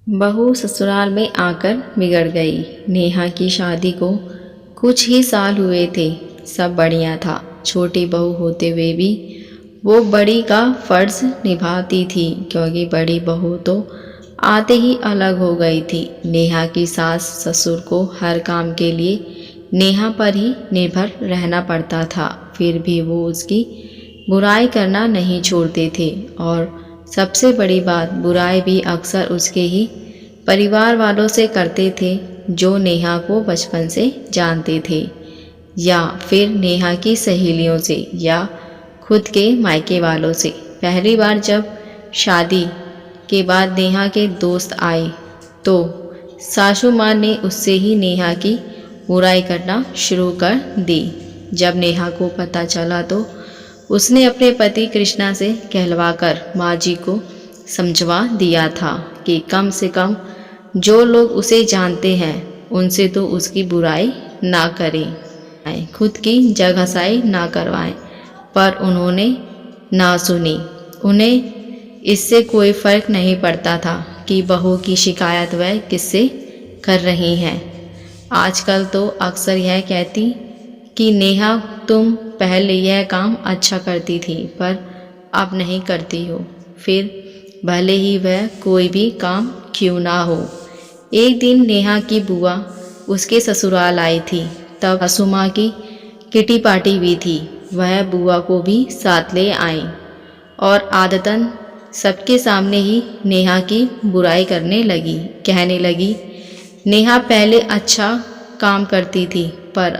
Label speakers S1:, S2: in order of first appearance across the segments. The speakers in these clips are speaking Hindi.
S1: बहू ससुराल में आकर बिगड़ गई। नेहा की शादी को कुछ ही साल हुए थे। सब बढ़िया था। छोटी बहू होते हुए भी वो बड़ी का फर्ज निभाती थी, क्योंकि बड़ी बहू तो आते ही अलग हो गई थी। नेहा की सास ससुर को हर काम के लिए नेहा पर ही निर्भर रहना पड़ता था। फिर भी वो उसकी बुराई करना नहीं छोड़ते थे, और सबसे बड़ी बात, बुराई भी अक्सर उसके ही परिवार वालों से करते थे, जो नेहा को बचपन से जानते थे, या फिर नेहा की सहेलियों से, या खुद के मायके वालों से। पहली बार जब शादी के बाद नेहा के दोस्त आए तो सासू माँ ने उससे ही नेहा की बुराई करना शुरू कर दी। जब नेहा को पता चला तो उसने अपने पति कृष्णा से कहलवाकर माँ जी को समझवा दिया था कि कम से कम जो लोग उसे जानते हैं उनसे तो उसकी बुराई ना करें, खुद की जगहसाई ना करवाएं। पर उन्होंने ना सुनी। उन्हें इससे कोई फ़र्क नहीं पड़ता था कि बहू की शिकायत वह किससे कर रही हैं। आजकल तो अक्सर यह कहती कि नेहा, तुम पहले यह काम अच्छा करती थी पर अब नहीं करती हो, फिर भले ही वह कोई भी काम क्यों ना हो। एक दिन नेहा की बुआ उसके ससुराल आई थी। तब सासू माँ की किटी पार्टी भी थी। वह बुआ को भी साथ ले आई और आदतन सबके सामने ही नेहा की बुराई करने लगी। कहने लगी, नेहा पहले अच्छा काम करती थी पर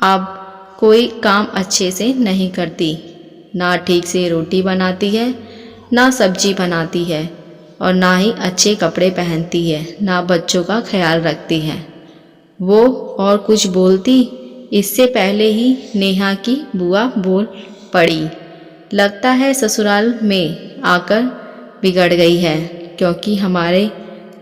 S1: अब कोई काम अच्छे से नहीं करती। ना ठीक से रोटी बनाती है, ना सब्जी बनाती है, और ना ही अच्छे कपड़े पहनती है, ना बच्चों का ख्याल रखती है। वो और कुछ बोलती, इससे पहले ही नेहा की बुआ बोल पड़ी, लगता है ससुराल में आकर बिगड़ गई है, क्योंकि हमारे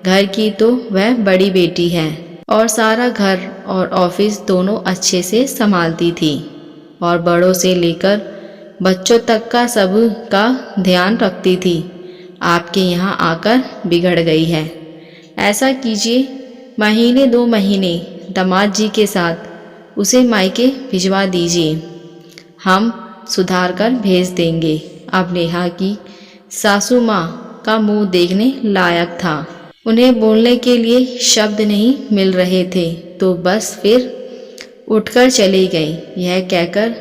S1: घर की तो वह बड़ी बेटी है और सारा घर और ऑफिस दोनों अच्छे से संभालती थी, और बड़ों से लेकर बच्चों तक का सब का ध्यान रखती थी। आपके यहाँ आकर बिगड़ गई है। ऐसा कीजिए, महीने 2 महीने दामाद जी के साथ उसे मायके भिजवा दीजिए, हम सुधार कर भेज देंगे। अब नेहा की सासू माँ का मुंह देखने लायक था। उन्हें बोलने के लिए शब्द नहीं मिल रहे थे, तो बस फिर उठकर चली गई, यह कहकर,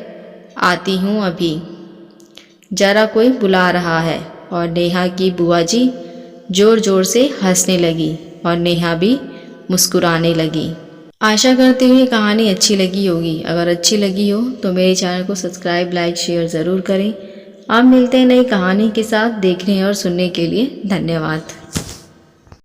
S1: आती हूँ अभी, जरा कोई बुला रहा है। और नेहा की बुआ जी जोर जोर से हंसने लगी और नेहा भी मुस्कुराने लगी। आशा करती हूँ ये कहानी अच्छी लगी होगी। अगर अच्छी लगी हो तो मेरे चैनल को सब्सक्राइब, लाइक, शेयर ज़रूर करें। आप मिलते हैं नई कहानी के साथ। देखने और सुनने के लिए धन्यवाद।